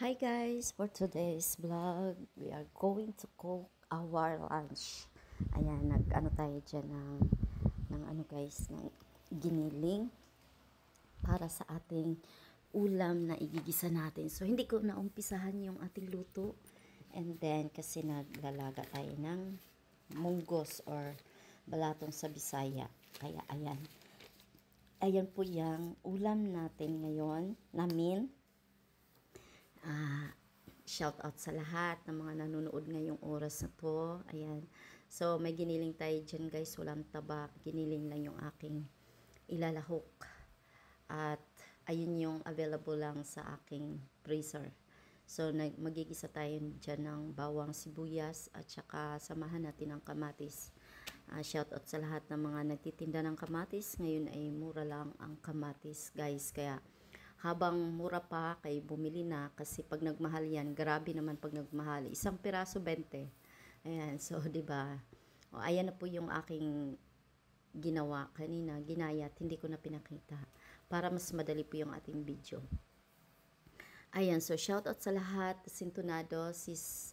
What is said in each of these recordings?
Hi guys, for today's vlog, we are going to cook our lunch. Ayan, nag-ano tayo dyan ng ano guys, ng giniling para sa ating ulam na igigisa natin. So, hindi ko naumpisahan yung ating luto. And then, kasi naglalaga tayo ng munggos or balatong sa Bisaya. Kaya, ayan. Ayan po yung ulam natin ngayon, namin. Shout out sa lahat ng mga nanonood ngayong oras na to. Ayan. So, may giniling tayo dyan guys. Walang taba. Giniling lang yung aking ilalahok. At, ayun yung available lang sa aking freezer. So, magigisa tayo dyan ng bawang sibuyas at saka samahan natin ng kamatis. Shout out sa lahat ng mga nagtitinda ng kamatis. Ngayon ay mura lang ang kamatis guys. Kaya, habang mura pa kay bumili na kasi pag nagmahal yan, grabe naman pag nagmahal. Isang piraso 20. Ayan, so 'di ba? O ayan na po yung aking ginawa kanina, ginayat, hindi ko na pinakita para mas madali po yung ating video. Ayan, so shout out sa lahat, Sintonado, sis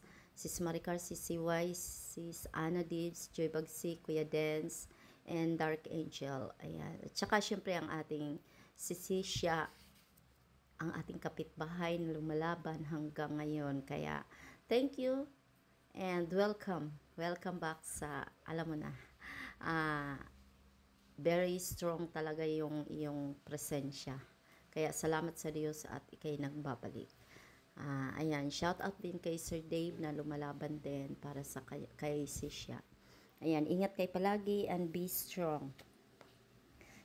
Maricar, sis CY, sis Ana Dids, Joy Bagsi, Kuya Dance, and Dark Angel. Ayan. At saka syempre ang ating Sisisha, ang ating kapitbahay na lumalaban hanggang ngayon. Kaya, thank you and welcome. Welcome back sa, alam mo na, very strong talaga yung iyong presensya. Kaya, salamat sa Diyos at ikay nagbabalik. Ayan, shout out din kay Sir Dave na lumalaban din para sa kay Sisya. Ayan, ingat kay palagi and be strong.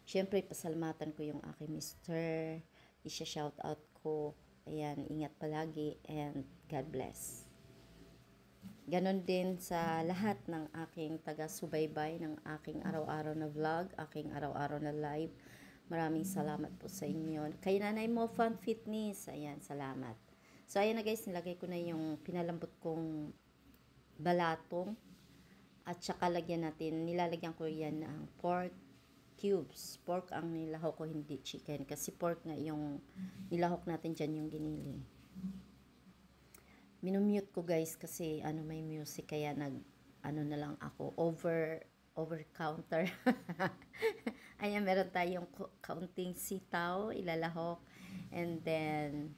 Siyempre, pasalamatan ko yung aking mister. Isya-shout out ko. Ayan, ingat palagi and God bless. Ganon din sa lahat ng aking taga-subaybay ng aking araw-araw na vlog, aking araw-araw na live. Maraming salamat po sa inyo. Kay Nanay Mo Fun Fitness, ayan, salamat. So, ayan na guys, nilagay ko na yung pinalambot kong balatong. At saka lagyan natin, nilalagyan ko yan ng pork cubes. Pork ang nilahok ko, hindi chicken. Kasi pork nga yung nilahok natin dyan yung giniling. Minumute ko guys kasi may music kaya ano na lang ako over counter. Ayan, meron tayong kaunting sitaw, ilalahok, and then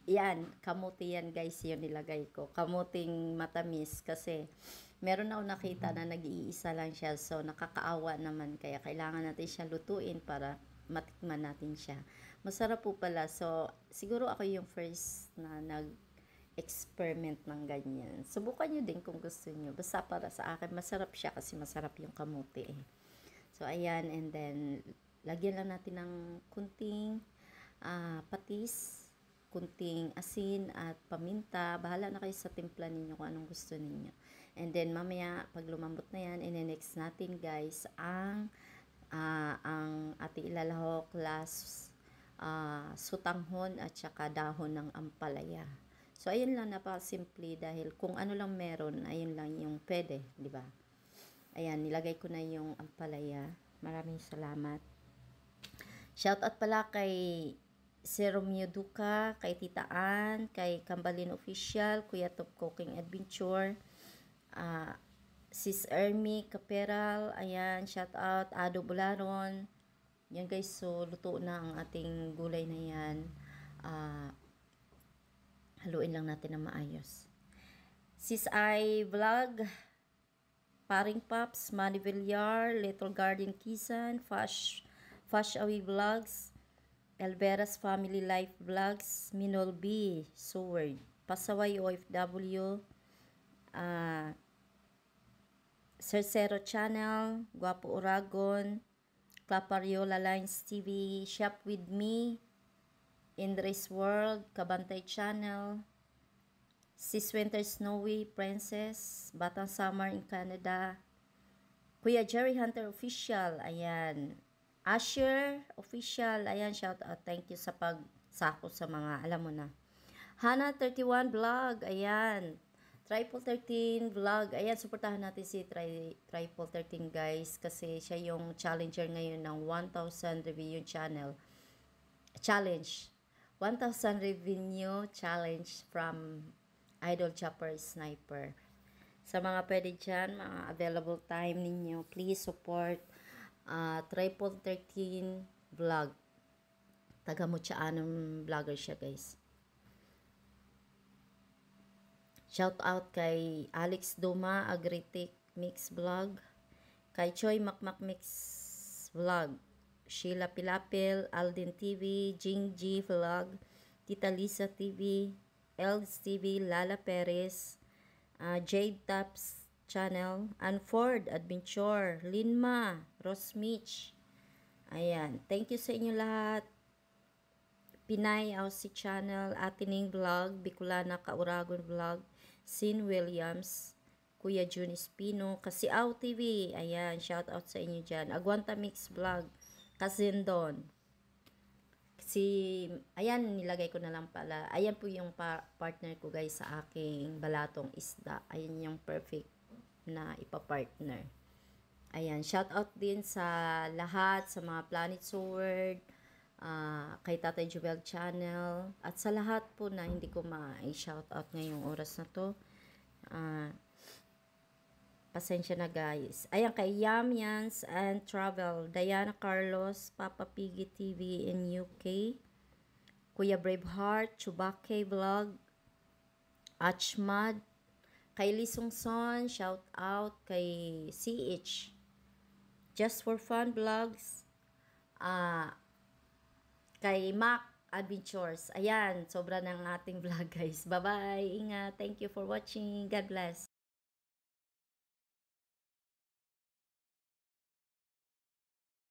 yan, kamuti yan guys, yun nilagay ko. Kamuting matamis kasi meron ako nakita na nag-iisa lang siya. So, nakakaawa naman. Kaya kailangan natin siya lutuin para matikman natin siya. Masarap po pala. So, siguro ako yung first na experiment ng ganyan. Subukan nyo din kung gusto nyo. Basta para sa akin, masarap siya kasi masarap yung kamuti eh. So, ayan. And then, lagyan lang natin ng kunting patis, kunting asin at paminta. Bahala na kayo sa timpla ninyo kung anong gusto ninyo. And then, mamaya, pag lumambot na yan, in-next natin guys ang ating ilalahok, sutanghon at saka dahon ng ampalaya. So, ayun lang, napaka-simple dahil kung ano lang meron, ayun lang yung pwede, di ba? Ayan, nilagay ko na yung ampalaya. Maraming salamat. Shoutout pala kay Sir Romeo Duca, kay Tita Ann, kay Kambalin Official, Kuya Top Cooking Adventure, Sis Ermi Kaperal, ayan, shoutout, Ado Bularon. Yan guys, so luto na ang ating gulay na yan. Haluin lang natin na maayos. Sis I Vlog, Paring Pops, Manny Villar, Little Garden Kisan, Fash Away Vlogs, Elvera's Family Life Vlogs, Minol B, Sword, Pasaway OFW, Cercero Channel, Guapo Oragon, Clapariola Lines TV, Shop With Me, Indres World, Kabantay Channel, Sis Winter Snowy Princess, Batang Summer in Canada, Kuya Jerry Hunter Official, ayan, Asher Official, ayan, shout out, thank you sa pagsako sa mga, alam mo na. Hana 31 Vlog, ayan, Triple 13 Vlog, ayan, suportahan natin si Triple 13 guys, kasi siya yung challenger ngayon ng 1,000 review channel, challenge. 1,000 revenue challenge from Idol Chopper Sniper. Sa mga pwede dyan, mga available time ninyo, please support Triple 13 vlog. Taga Mutyaanong vlogger siya, guys. Shout out kay Alex Duma, Agritic Mix Vlog, kay Choi Makmak Mix Vlog, Sheila Pilapil, Alden TV, Jing G Vlog, Tita Lisa TV, Elgs TV, Lala Perez, Jade Taps Channel, Anford Adventure, Linma, Rosmich. Ayan, thank you sa inyo lahat. Pinay Aussie Channel, Atining Vlog, Bicolana Kauragon Vlog, Sin Williams, Kuya Jun Espino, Kasiaw TV, ayan, shout out sa inyo dyan. Aguanta Mix Vlog, Kazindon. Ayan, nilagay ko na lang pala. Ayan po yung partner ko guys sa aking balatong isda. Ayan yung perfect na ipapartner. Ayan, shout out din sa lahat, sa mga Planet Sword, kay Tatay Jubel Channel, at sa lahat po na hindi ko ma-shout out ngayong oras na to. Pasensya na guys. Ayan, kay Yams and Travel, Diana Carlos, Papa Piggy TV in UK, Kuya Braveheart, Chubake Vlog, Achmad, kay Lisongson, shout out kay CH, Just for Fun Vlogs, kay Mac Adventures. Ayan, sobra ng ating vlog guys. Bye-bye. Ingat. Thank you for watching. God bless.